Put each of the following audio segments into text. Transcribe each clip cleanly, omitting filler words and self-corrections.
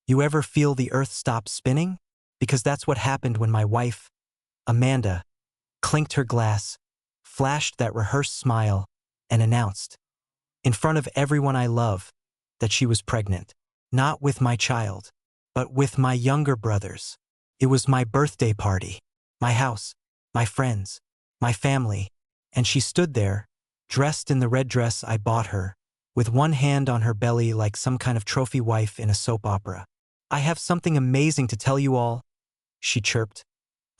You ever feel the earth stop spinning? Because that's what happened when my wife, Amanda, clinked her glass, flashed that rehearsed smile, and announced, in front of everyone I love, that she was pregnant. Not with my child, but with my younger brothers. It was my birthday party, my house, my friends, my family, and she stood there, dressed in the red dress I bought her, with one hand on her belly like some kind of trophy wife in a soap opera. I have something amazing to tell you all, she chirped,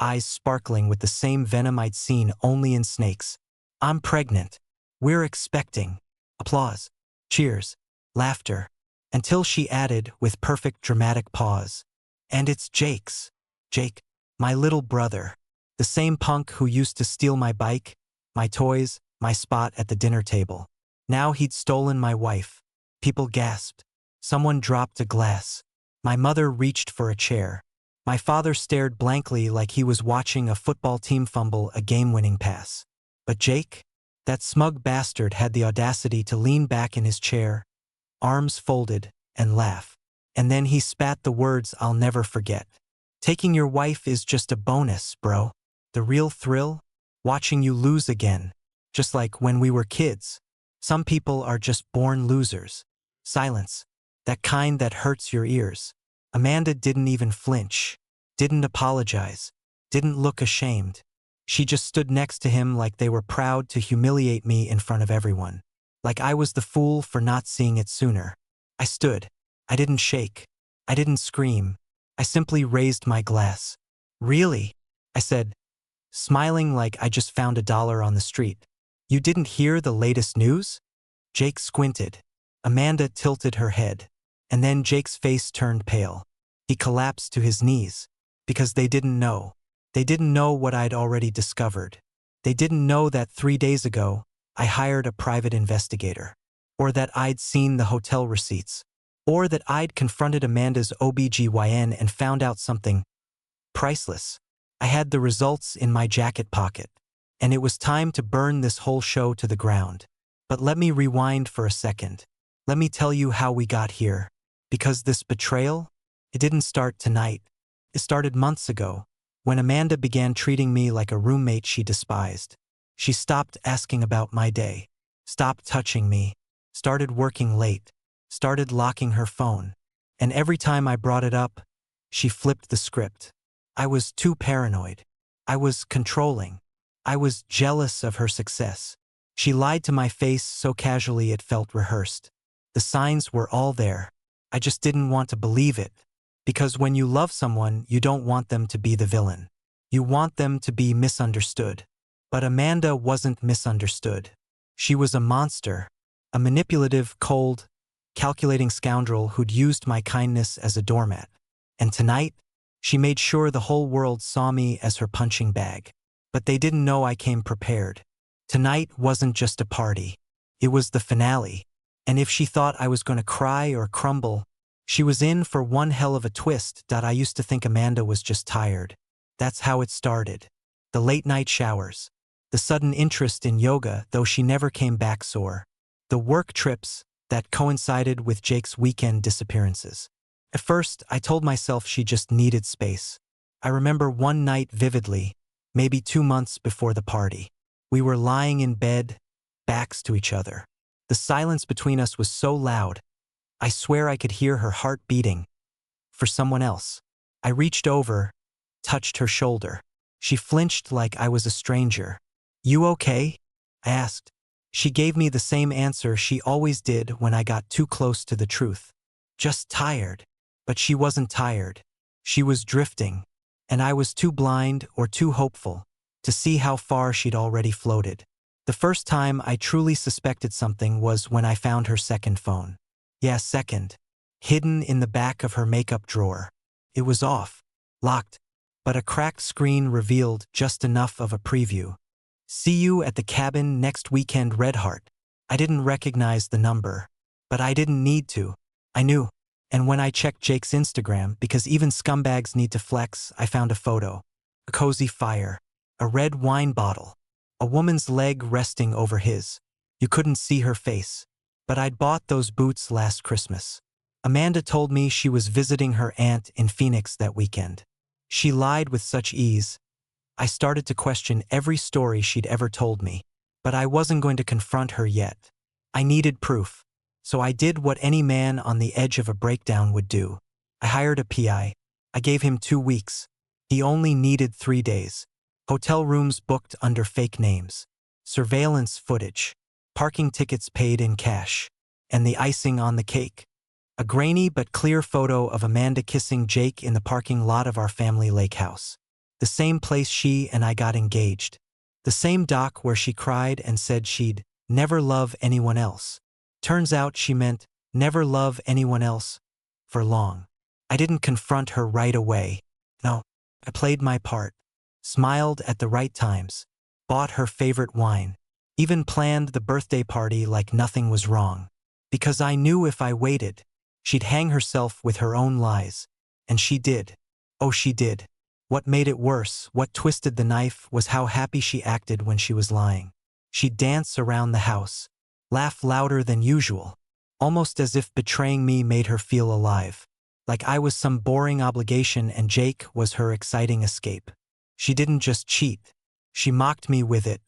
eyes sparkling with the same venom I'd seen only in snakes. I'm pregnant. We're expecting. Applause, cheers, laughter, until she added with perfect dramatic pause, and it's Jake's. Jake, my little brother, the same punk who used to steal my bike, my toys, my spot at the dinner table. Now he'd stolen my wife. People gasped. Someone dropped a glass. My mother reached for a chair. My father stared blankly like he was watching a football team fumble a game-winning pass. But Jake, that smug bastard, had the audacity to lean back in his chair, arms folded, and laugh. And then he spat the words I'll never forget. Taking your wife is just a bonus, bro. The real thrill? Watching you lose again. Just like when we were kids. Some people are just born losers. Silence. That kind that hurts your ears. Amanda didn't even flinch. Didn't apologize. Didn't look ashamed. She just stood next to him like they were proud to humiliate me in front of everyone. Like I was the fool for not seeing it sooner. I stood. I didn't shake. I didn't scream. I simply raised my glass. Really? I said, smiling like I just found $1 on the street. You didn't hear the latest news? Jake squinted. Amanda tilted her head. And then Jake's face turned pale. He collapsed to his knees. Because they didn't know. They didn't know what I'd already discovered. They didn't know that 3 days ago, I hired a private investigator. Or that I'd seen the hotel receipts. Or that I'd confronted Amanda's OBGYN and found out something priceless. I had the results in my jacket pocket. And it was time to burn this whole show to the ground. But let me rewind for a second. Let me tell you how we got here. Because this betrayal, it didn't start tonight. It started months ago, when Amanda began treating me like a roommate she despised. She stopped asking about my day, stopped touching me, started working late, started locking her phone. And every time I brought it up, she flipped the script. I was too paranoid. I was controlling. I was jealous of her success. She lied to my face so casually it felt rehearsed. The signs were all there. I just didn't want to believe it. Because when you love someone, you don't want them to be the villain. You want them to be misunderstood. But Amanda wasn't misunderstood. She was a monster, a manipulative, cold, calculating scoundrel who'd used my kindness as a doormat. And tonight, she made sure the whole world saw me as her punching bag. But they didn't know I came prepared. Tonight wasn't just a party. It was the finale. And if she thought I was going to cry or crumble, she was in for one hell of a twist. I used to think Amanda was just tired. That's how it started. The late-night showers. The sudden interest in yoga, though she never came back sore. The work trips that coincided with Jake's weekend disappearances. At first, I told myself she just needed space. I remember one night vividly, maybe 2 months before the party. We were lying in bed, backs to each other. The silence between us was so loud, I swear I could hear her heart beating. For someone else. I reached over, touched her shoulder. She flinched like I was a stranger. You okay? I asked. She gave me the same answer she always did when I got too close to the truth. Just tired. But she wasn't tired. She was drifting. And I was too blind or too hopeful to see how far she'd already floated. The first time I truly suspected something was when I found her second phone. Yeah, second. Hidden in the back of her makeup drawer. It was off. Locked. But a cracked screen revealed just enough of a preview. See you at the cabin next weekend, Redheart. I didn't recognize the number. But I didn't need to. I knew. And when I checked Jake's Instagram, because even scumbags need to flex, I found a photo. A cozy fire. A red wine bottle. A woman's leg resting over his. You couldn't see her face. But I'd bought those boots last Christmas. Amanda told me she was visiting her aunt in Phoenix that weekend. She lied with such ease. I started to question every story she'd ever told me. But I wasn't going to confront her yet. I needed proof. So I did what any man on the edge of a breakdown would do. I hired a PI. I gave him 2 weeks. He only needed 3 days. Hotel rooms booked under fake names. Surveillance footage. Parking tickets paid in cash. And the icing on the cake. A grainy but clear photo of Amanda kissing Jake in the parking lot of our family lake house. The same place she and I got engaged. The same dock where she cried and said she'd never love anyone else. Turns out she meant never love anyone else for long. I didn't confront her right away. No, I played my part. Smiled at the right times. Bought her favorite wine. Even planned the birthday party like nothing was wrong. Because I knew if I waited, she'd hang herself with her own lies. And she did. Oh, she did. What made it worse, what twisted the knife, was how happy she acted when she was lying. She'd dance around the house, laugh louder than usual, almost as if betraying me made her feel alive. Like I was some boring obligation and Jake was her exciting escape. She didn't just cheat. She mocked me with it.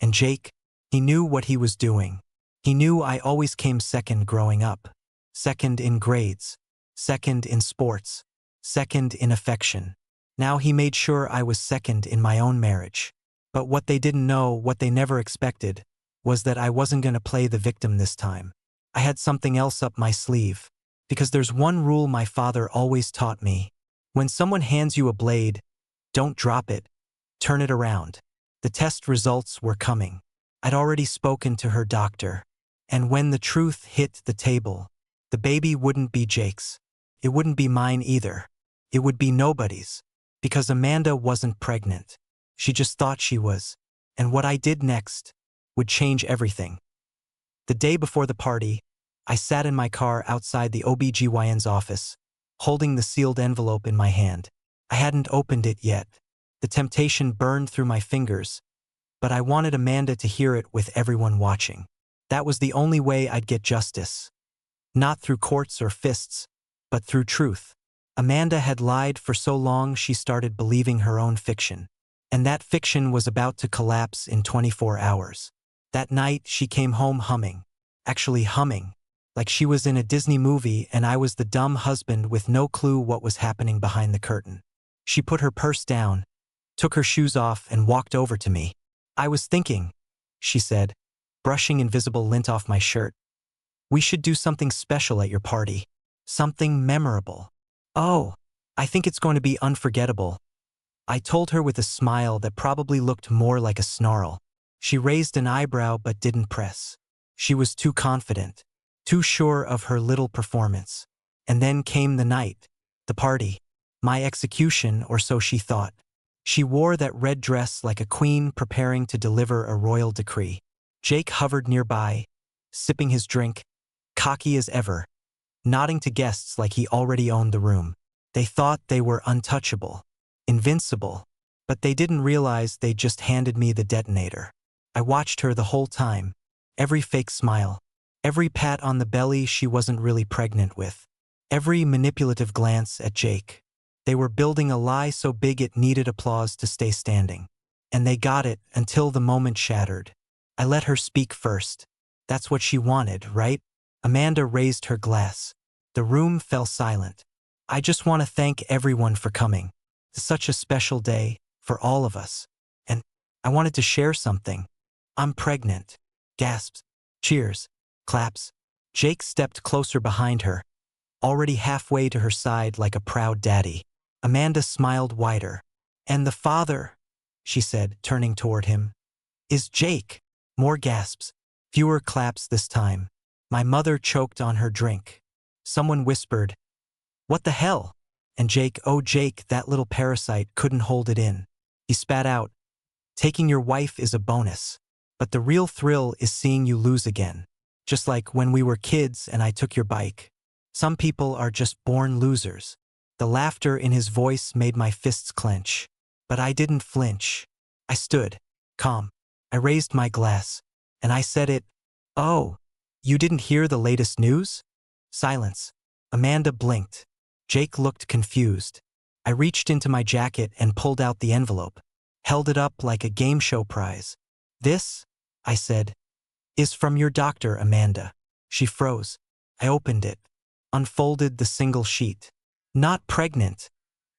And Jake, he knew what he was doing. He knew I always came second growing up. Second in grades. Second in sports. Second in affection. Now he made sure I was second in my own marriage. But what they didn't know, what they never expected, was that I wasn't going to play the victim this time. I had something else up my sleeve. Because there's one rule my father always taught me. When someone hands you a blade, don't drop it. Turn it around. The test results were coming. I'd already spoken to her doctor. And when the truth hit the table, the baby wouldn't be Jake's. It wouldn't be mine either. It would be nobody's. Because Amanda wasn't pregnant. She just thought she was. And what I did next would change everything. The day before the party, I sat in my car outside the OBGYN's office, holding the sealed envelope in my hand. I hadn't opened it yet. The temptation burned through my fingers, but I wanted Amanda to hear it with everyone watching. That was the only way I'd get justice. Not through courts or fists, but through truth. Amanda had lied for so long she started believing her own fiction. And that fiction was about to collapse in 24 hours. That night, she came home humming. Actually humming. Like she was in a Disney movie and I was the dumb husband with no clue what was happening behind the curtain. She put her purse down, took her shoes off and walked over to me. I was thinking, she said, brushing invisible lint off my shirt. We should do something special at your party. Something memorable. Oh, I think it's going to be unforgettable. I told her with a smile that probably looked more like a snarl. She raised an eyebrow but didn't press. She was too confident, too sure of her little performance. And then came the night, the party, my execution, or so she thought. She wore that red dress like a queen preparing to deliver a royal decree. Jake hovered nearby, sipping his drink, cocky as ever, nodding to guests like he already owned the room. They thought they were untouchable, invincible, but they didn't realize they'd just handed me the detonator. I watched her the whole time, every fake smile, every pat on the belly she wasn't really pregnant with, every manipulative glance at Jake. They were building a lie so big it needed applause to stay standing. And they got it until the moment shattered. I let her speak first. That's what she wanted, right? Amanda raised her glass. The room fell silent. I just want to thank everyone for coming. It's such a special day for all of us. And I wanted to share something. I'm pregnant. Gasps. Cheers. Claps. Jake stepped closer behind her, already halfway to her side like a proud daddy. Amanda smiled wider. And the father, she said, turning toward him, is Jake. More gasps. Fewer claps this time. My mother choked on her drink. Someone whispered, "What the hell?" And Jake, oh Jake, that little parasite, couldn't hold it in. He spat out, "Taking your wife is a bonus. But the real thrill is seeing you lose again. Just like when we were kids and I took your bike. Some people are just born losers." The laughter in his voice made my fists clench. But I didn't flinch. I stood, calm. I raised my glass. And I said it. "Oh, you didn't hear the latest news?" Silence. Amanda blinked. Jake looked confused. I reached into my jacket and pulled out the envelope, held it up like a game show prize. "This," I said, "is from your doctor, Amanda." She froze. I opened it, unfolded the single sheet. "Not pregnant,"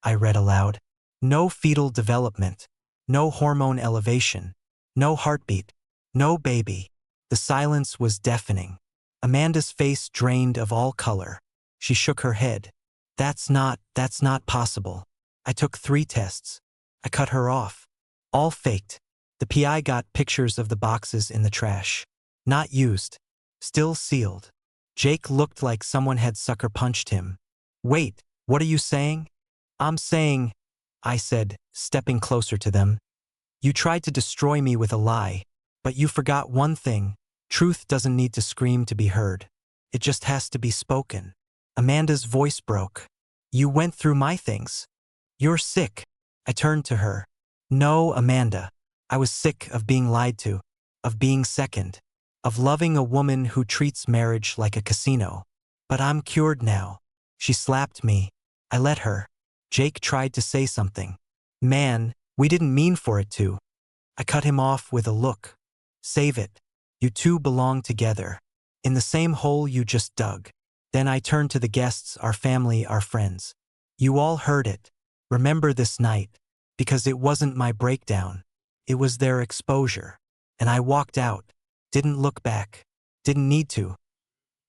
I read aloud. "No fetal development. No hormone elevation. No heartbeat. No baby." The silence was deafening. Amanda's face drained of all color. She shook her head. That's not possible." I took 3 tests. I cut her off. All faked. The PI got pictures of the boxes in the trash. Not used. Still sealed. Jake looked like someone had sucker punched him. "Wait, what are you saying?" "I'm saying," I said, stepping closer to them, "you tried to destroy me with a lie, but you forgot one thing. Truth doesn't need to scream to be heard. It just has to be spoken." Amanda's voice broke. "You went through my things. You're sick." I turned to her. "No, Amanda. I was sick of being lied to, of being second, of loving a woman who treats marriage like a casino. But I'm cured now." She slapped me. I let her. Jake tried to say something. "Man, we didn't mean for it to." I cut him off with a look. "Save it. You two belong together, in the same hole you just dug." Then I turned to the guests, our family, our friends. "You all heard it. Remember this night, because it wasn't my breakdown. It was their exposure." And I walked out. Didn't look back. Didn't need to.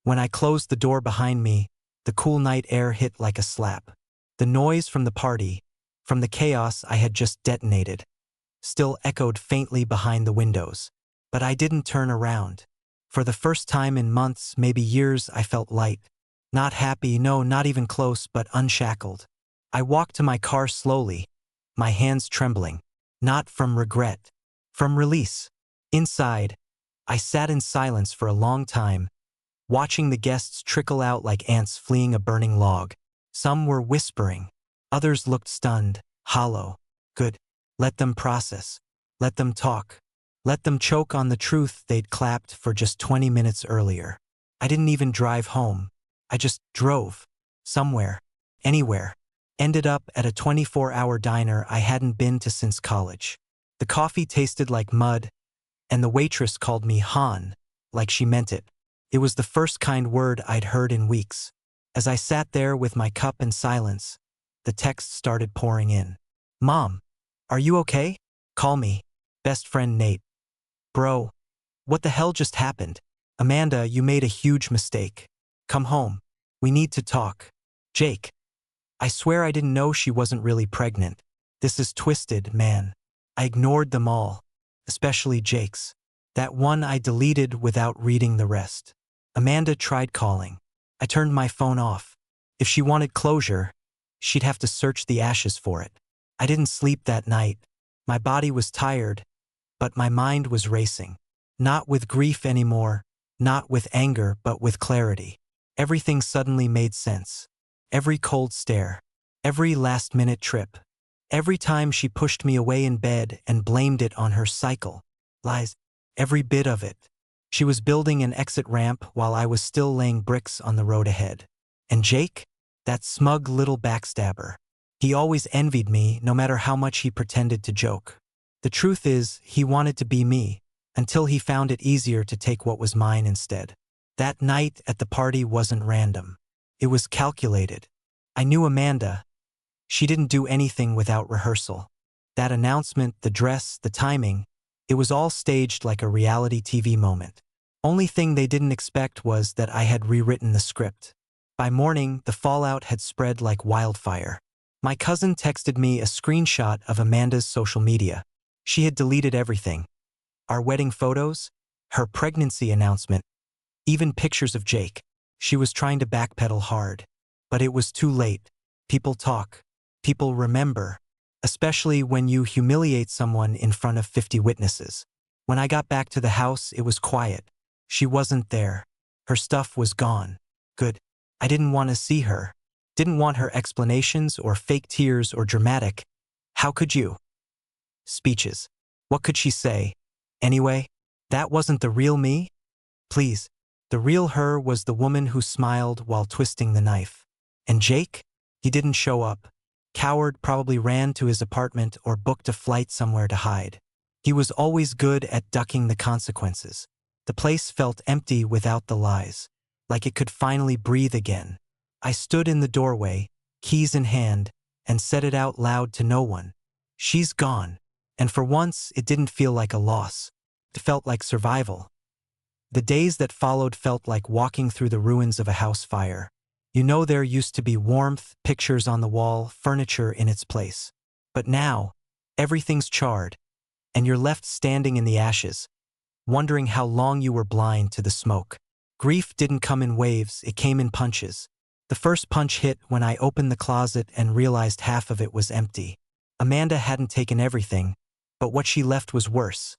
When I closed the door behind me, the cool night air hit like a slap. The noise from the party, from the chaos I had just detonated, still echoed faintly behind the windows. But I didn't turn around. For the first time in months, maybe years, I felt light. Not happy, no, not even close, but unshackled. I walked to my car slowly, my hands trembling. Not from regret, from release. Inside, I sat in silence for a long time, watching the guests trickle out like ants fleeing a burning log. Some were whispering. Others looked stunned, hollow. Good. Let them process. Let them talk. Let them choke on the truth they'd clapped for just 20 minutes earlier. I didn't even drive home. I just drove. Somewhere. Anywhere. Ended up at a 24-hour diner I hadn't been to since college. The coffee tasted like mud, and the waitress called me Han, like she meant it. It was the first kind word I'd heard in weeks. As I sat there with my cup in silence, the texts started pouring in. "Mom, are you okay? Call me. Best friend Nate. Bro, what the hell just happened? Amanda, you made a huge mistake. Come home. We need to talk. Jake. I swear I didn't know she wasn't really pregnant. This is twisted, man." I ignored them all, especially Jake's. That one I deleted without reading the rest. Amanda tried calling. I turned my phone off. If she wanted closure, she'd have to search the ashes for it. I didn't sleep that night. My body was tired, but my mind was racing. Not with grief anymore, not with anger, but with clarity. Everything suddenly made sense. Every cold stare, every last-minute trip, every time she pushed me away in bed and blamed it on her cycle. Lies. Every bit of it. She was building an exit ramp while I was still laying bricks on the road ahead. And Jake? That smug little backstabber. He always envied me, no matter how much he pretended to joke. The truth is, he wanted to be me, until he found it easier to take what was mine instead. That night at the party wasn't random. It was calculated. I knew Amanda. She didn't do anything without rehearsal. That announcement, the dress, the timing, it was all staged like a reality TV moment. Only thing they didn't expect was that I had rewritten the script. By morning, the fallout had spread like wildfire. My cousin texted me a screenshot of Amanda's social media. She had deleted everything. Our wedding photos, her pregnancy announcement, even pictures of Jake. She was trying to backpedal hard. But it was too late. People talk. People remember. Especially when you humiliate someone in front of 50 witnesses. When I got back to the house, it was quiet. She wasn't there. Her stuff was gone. Good. I didn't want to see her. Didn't want her explanations or fake tears or dramatic. How could you? Speeches. What could she say? Anyway, that wasn't the real me? Please, The real her was the woman who smiled while twisting the knife. And Jake? He didn't show up. Coward, probably ran to his apartment or booked a flight somewhere to hide. He was always good at ducking the consequences. The place felt empty without the lies, like it could finally breathe again. I stood in the doorway, keys in hand, and said it out loud to no one. She's gone. And for once, it didn't feel like a loss. It felt like survival. The days that followed felt like walking through the ruins of a house fire. You know, there used to be warmth, pictures on the wall, furniture in its place. But now, everything's charred, and you're left standing in the ashes, wondering how long you were blind to the smoke. Grief didn't come in waves, it came in punches. The first punch hit when I opened the closet and realized half of it was empty. Amanda hadn't taken everything, but what she left was worse.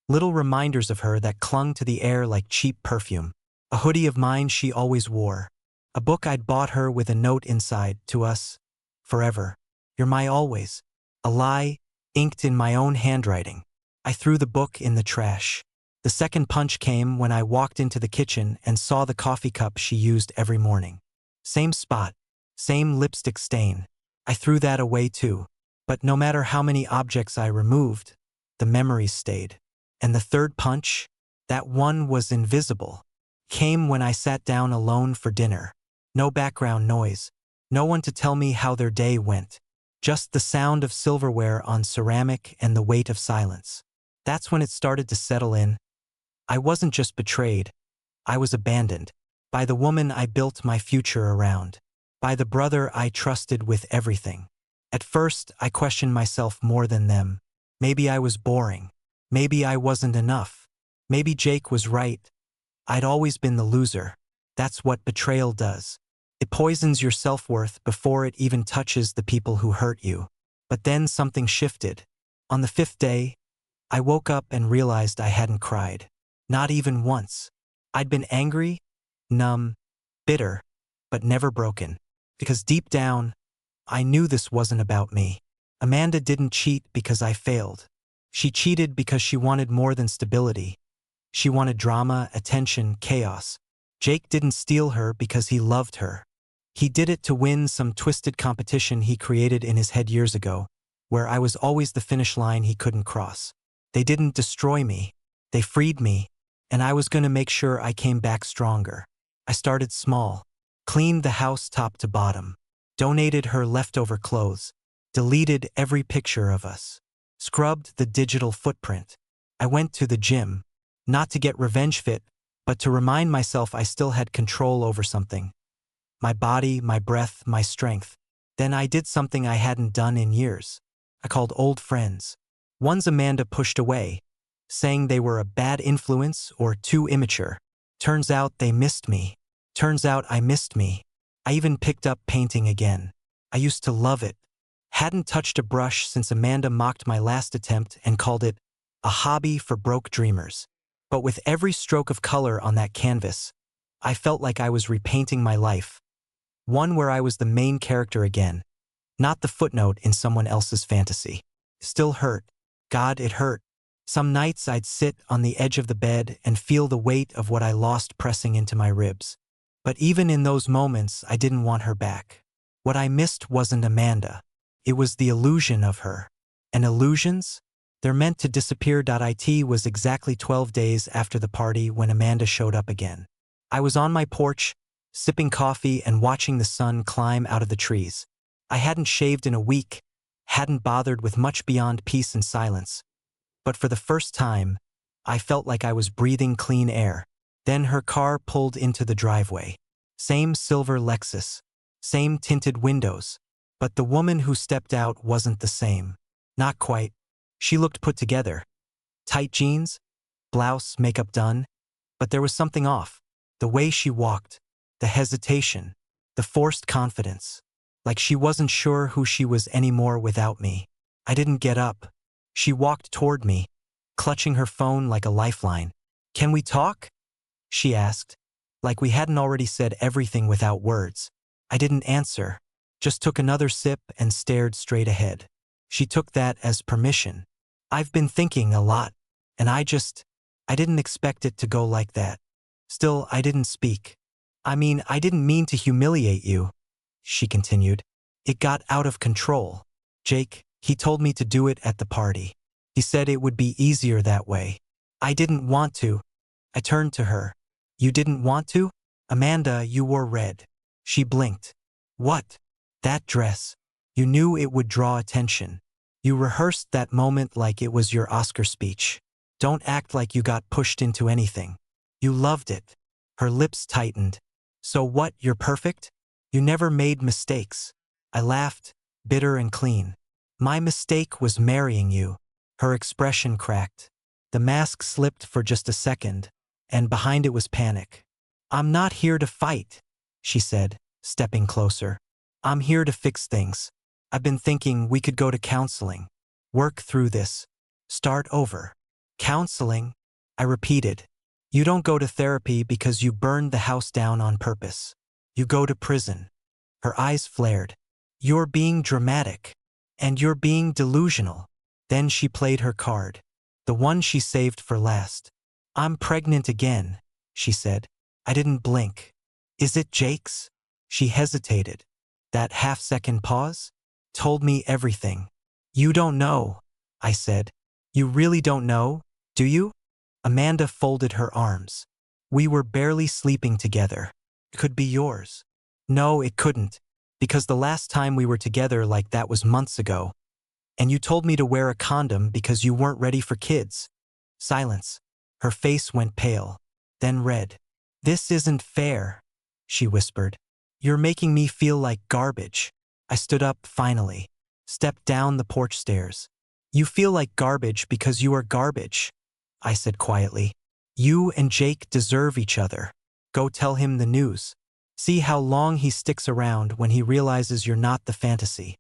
Little reminders of her that clung to the air like cheap perfume. A hoodie of mine she always wore. A book I'd bought her with a note inside, to us, forever. You're my always. A lie, inked in my own handwriting. I threw the book in the trash. The second punch came when I walked into the kitchen and saw the coffee cup she used every morning. Same spot, same lipstick stain. I threw that away too. But no matter how many objects I removed, the memories stayed. And the third punch, that one was invisible, came when I sat down alone for dinner. No background noise, no one to tell me how their day went. Just the sound of silverware on ceramic and the weight of silence. That's when it started to settle in. I wasn't just betrayed, I was abandoned. By the woman I built my future around. By the brother I trusted with everything. At first, I questioned myself more than them. Maybe I was boring. Maybe I wasn't enough. Maybe Jake was right. I'd always been the loser. That's what betrayal does. It poisons your self-worth before it even touches the people who hurt you. But then something shifted. On the fifth day, I woke up and realized I hadn't cried. Not even once. I'd been angry, numb, bitter, but never broken. Because deep down, I knew this wasn't about me. Amanda didn't cheat because I failed. She cheated because she wanted more than stability. She wanted drama, attention, chaos. Jake didn't steal her because he loved her. He did it to win some twisted competition he created in his head years ago, where I was always the finish line he couldn't cross. They didn't destroy me. They freed me, and I was going to make sure I came back stronger. I started small, cleaned the house top to bottom, donated her leftover clothes, deleted every picture of us, scrubbed the digital footprint. I went to the gym, not to get revenge fit, but to remind myself I still had control over something. My body, my breath, my strength. Then I did something I hadn't done in years. I called old friends. Ones Amanda pushed away, saying they were a bad influence or too immature. Turns out they missed me. Turns out I missed me. I even picked up painting again. I used to love it. Hadn't touched a brush since Amanda mocked my last attempt and called it a hobby for broke dreamers. But with every stroke of color on that canvas, I felt like I was repainting my life. One where I was the main character again, not the footnote in someone else's fantasy. Still hurt. God, it hurt. Some nights I'd sit on the edge of the bed and feel the weight of what I lost pressing into my ribs. But even in those moments, I didn't want her back. What I missed wasn't Amanda. It was the illusion of her. And illusions? They're meant to disappear. It was exactly 12 days after the party when Amanda showed up again. I was on my porch, sipping coffee and watching the sun climb out of the trees. I hadn't shaved in a week, hadn't bothered with much beyond peace and silence. But for the first time, I felt like I was breathing clean air. Then her car pulled into the driveway. Same silver Lexus, same tinted windows. But the woman who stepped out wasn't the same. Not quite. She looked put together. Tight jeans, blouse, makeup done. But there was something off. The way she walked, the hesitation, the forced confidence. Like she wasn't sure who she was anymore without me. I didn't get up. She walked toward me, clutching her phone like a lifeline. "Can we talk?" she asked, like we hadn't already said everything without words. I didn't answer, just took another sip and stared straight ahead. She took that as permission. "I've been thinking a lot, and I didn't expect it to go like that." Still, I didn't speak. I mean, I didn't mean to humiliate you, she continued. It got out of control. Jake, he told me to do it at the party. He said it would be easier that way. I didn't want to. I turned to her. You didn't want to? Amanda, you wore red. She blinked. What? That dress. You knew it would draw attention. You rehearsed that moment like it was your Oscar speech. Don't act like you got pushed into anything. You loved it. Her lips tightened. So what, you're perfect? You never made mistakes. I laughed, bitter and clean. My mistake was marrying you. Her expression cracked. The mask slipped for just a second, and behind it was panic. I'm not here to fight, she said, stepping closer. I'm here to fix things. I've been thinking we could go to counseling. Work through this. Start over. Counseling? I repeated. You don't go to therapy because you burned the house down on purpose. You go to prison. Her eyes flared. You're being dramatic. And you're being delusional. Then she played her card. The one she saved for last. I'm pregnant again, she said. I didn't blink. Is it Jake's? She hesitated. That half-second pause told me everything. You don't know, I said. You really don't know, do you? Amanda folded her arms. We were barely sleeping together. It could be yours. No, it couldn't, because the last time we were together like that was months ago. And you told me to wear a condom because you weren't ready for kids. Silence. Her face went pale, then red. This isn't fair, she whispered. You're making me feel like garbage. I stood up finally, stepped down the porch stairs. You feel like garbage because you are garbage, I said quietly. You and Jake deserve each other. Go tell him the news. See how long he sticks around when he realizes you're not the fantasy.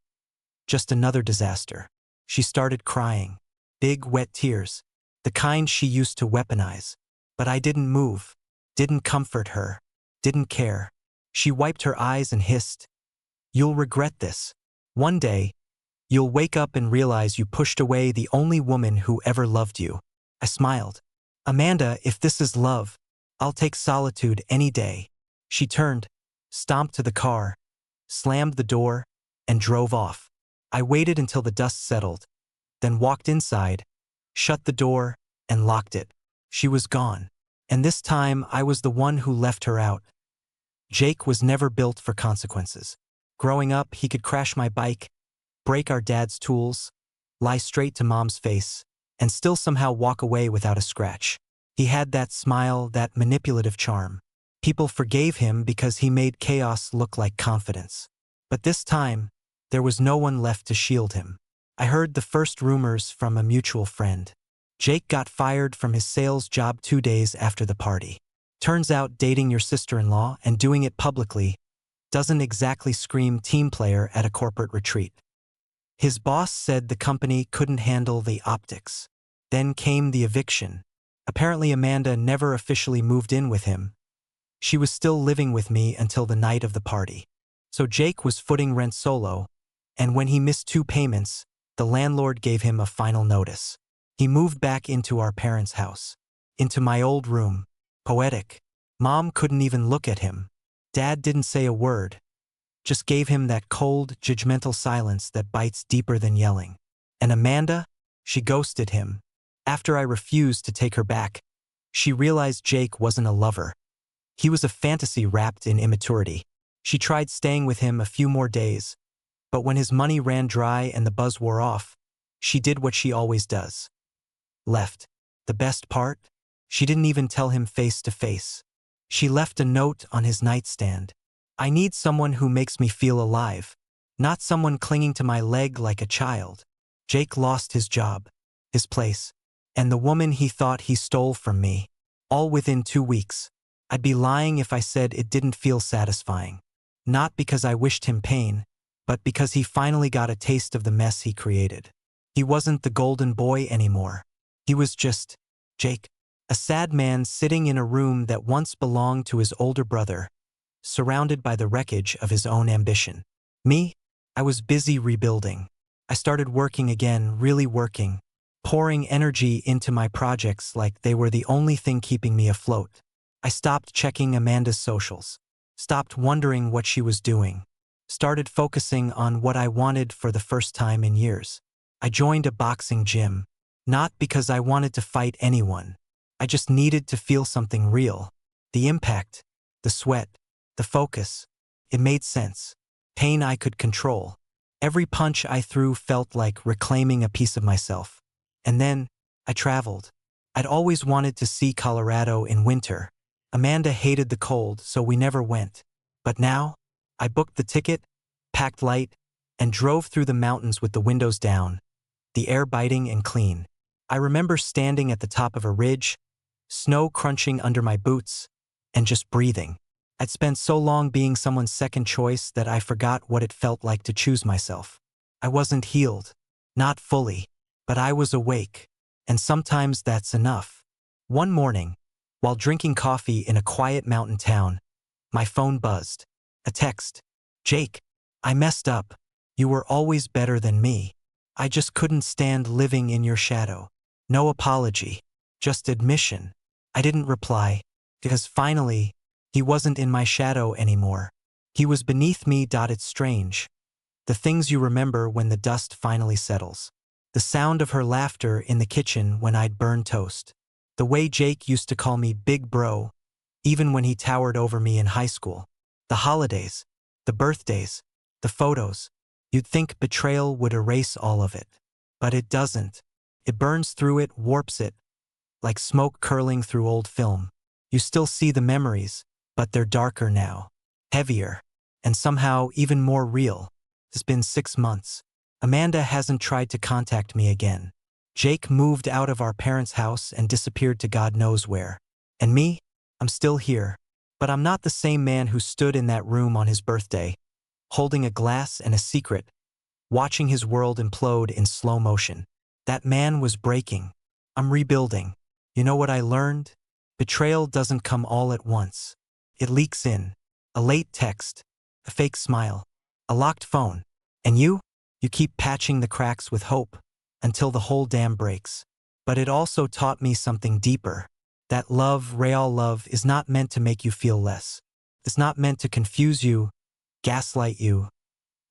Just another disaster. She started crying. Big, wet tears. The kind she used to weaponize. But I didn't move. Didn't comfort her. Didn't care. She wiped her eyes and hissed. You'll regret this. One day, you'll wake up and realize you pushed away the only woman who ever loved you. I smiled. Amanda, if this is love, I'll take solitude any day. She turned, stomped to the car, slammed the door, and drove off. I waited until the dust settled, then walked inside, shut the door, and locked it. She was gone. And this time I was the one who left her out. Jake was never built for consequences. Growing up, he could crash my bike, break our dad's tools, lie straight to mom's face, and still somehow walk away without a scratch. He had that smile, that manipulative charm. People forgave him because he made chaos look like confidence. But this time, there was no one left to shield him. I heard the first rumors from a mutual friend. Jake got fired from his sales job 2 days after the party. Turns out dating your sister-in-law and doing it publicly doesn't exactly scream team player at a corporate retreat. His boss said the company couldn't handle the optics. Then came the eviction. Apparently Amanda never officially moved in with him. She was still living with me until the night of the party. So Jake was footing rent solo, and when he missed 2 payments, the landlord gave him a final notice. He moved back into our parents' house, into my old room. Poetic. Mom couldn't even look at him. Dad didn't say a word, just gave him that cold, judgmental silence that bites deeper than yelling. And Amanda, she ghosted him. After I refused to take her back, she realized Jake wasn't a lover. He was a fantasy wrapped in immaturity. She tried staying with him a few more days, but when his money ran dry and the buzz wore off, she did what she always does. Left. The best part? She didn't even tell him face to face. She left a note on his nightstand. I need someone who makes me feel alive, not someone clinging to my leg like a child. Jake lost his job, his place, and the woman he thought he stole from me, all within 2 weeks. I'd be lying if I said it didn't feel satisfying. Not because I wished him pain, but because he finally got a taste of the mess he created. He wasn't the golden boy anymore. He was just Jake, a sad man sitting in a room that once belonged to his older brother, surrounded by the wreckage of his own ambition. Me? I was busy rebuilding. I started working again, really working, pouring energy into my projects like they were the only thing keeping me afloat. I stopped checking Amanda's socials, stopped wondering what she was doing, started focusing on what I wanted for the first time in years. I joined a boxing gym, not because I wanted to fight anyone. I just needed to feel something real. The impact, the sweat, the focus. It made sense. Pain I could control. Every punch I threw felt like reclaiming a piece of myself. And then, I traveled. I'd always wanted to see Colorado in winter. Amanda hated the cold, so we never went. But now, I booked the ticket, packed light, and drove through the mountains with the windows down, the air biting and clean. I remember standing at the top of a ridge, snow crunching under my boots, and just breathing. I'd spent so long being someone's second choice that I forgot what it felt like to choose myself. I wasn't healed, not fully, but I was awake, and sometimes that's enough. One morning, while drinking coffee in a quiet mountain town, my phone buzzed. A text. "Jake, I messed up. You were always better than me. I just couldn't stand living in your shadow." No apology, just admission. I didn't reply, because finally, he wasn't in my shadow anymore. He was beneath me. It's strange. The things you remember when the dust finally settles. The sound of her laughter in the kitchen when I'd burn toast. The way Jake used to call me Big Bro, even when he towered over me in high school. The holidays, the birthdays, the photos. You'd think betrayal would erase all of it. But it doesn't. It burns through it, warps it, like smoke curling through old film. You still see the memories, but they're darker now, heavier, and somehow even more real. It's been 6 months. Amanda hasn't tried to contact me again. Jake moved out of our parents' house and disappeared to God knows where. And me? I'm still here. But I'm not the same man who stood in that room on his birthday, holding a glass and a secret, watching his world implode in slow motion. That man was breaking. I'm rebuilding. You know what I learned? Betrayal doesn't come all at once. It leaks in. A late text, a fake smile, a locked phone. And you keep patching the cracks with hope until the whole dam breaks. But it also taught me something deeper. That love, real love, is not meant to make you feel less. It's not meant to confuse you, gaslight you,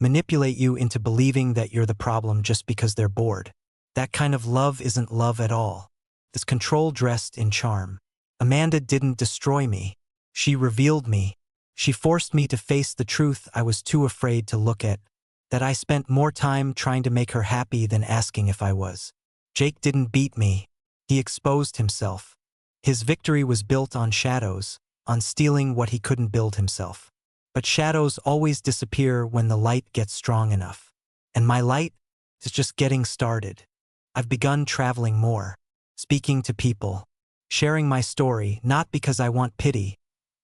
manipulate you into believing that you're the problem just because they're bored. That kind of love isn't love at all. It's control dressed in charm. Amanda didn't destroy me. She revealed me. She forced me to face the truth I was too afraid to look at, that I spent more time trying to make her happy than asking if I was. Jake didn't beat me. He exposed himself. His victory was built on shadows, on stealing what he couldn't build himself. But shadows always disappear when the light gets strong enough. And my light is just getting started. I've begun traveling more, speaking to people, sharing my story not because I want pity,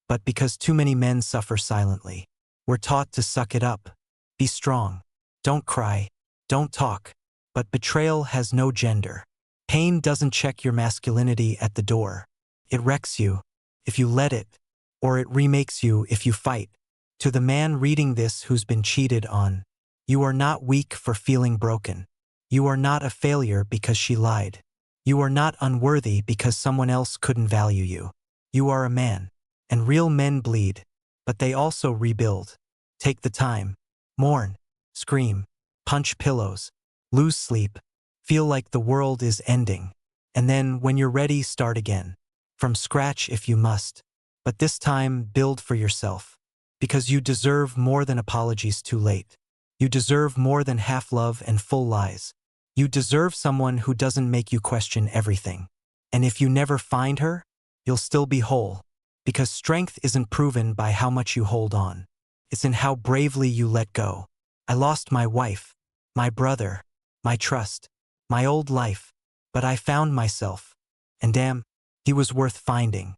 but because too many men suffer silently. We're taught to suck it up, be strong, don't cry, don't talk. But betrayal has no gender. Pain doesn't check your masculinity at the door. It wrecks you, if you let it, or it remakes you if you fight. To the man reading this who's been cheated on, you are not weak for feeling broken. You are not a failure because she lied. You are not unworthy because someone else couldn't value you. You are a man, and real men bleed, but they also rebuild. Take the time, mourn, scream, punch pillows, lose sleep, feel like the world is ending. And then, when you're ready, start again. From scratch if you must. But this time, build for yourself. Because you deserve more than apologies too late. You deserve more than half love and full lies. You deserve someone who doesn't make you question everything. And if you never find her, you'll still be whole. Because strength isn't proven by how much you hold on. It's in how bravely you let go. I lost my wife, my brother, my trust, my old life, but I found myself. And damn, he was worth finding.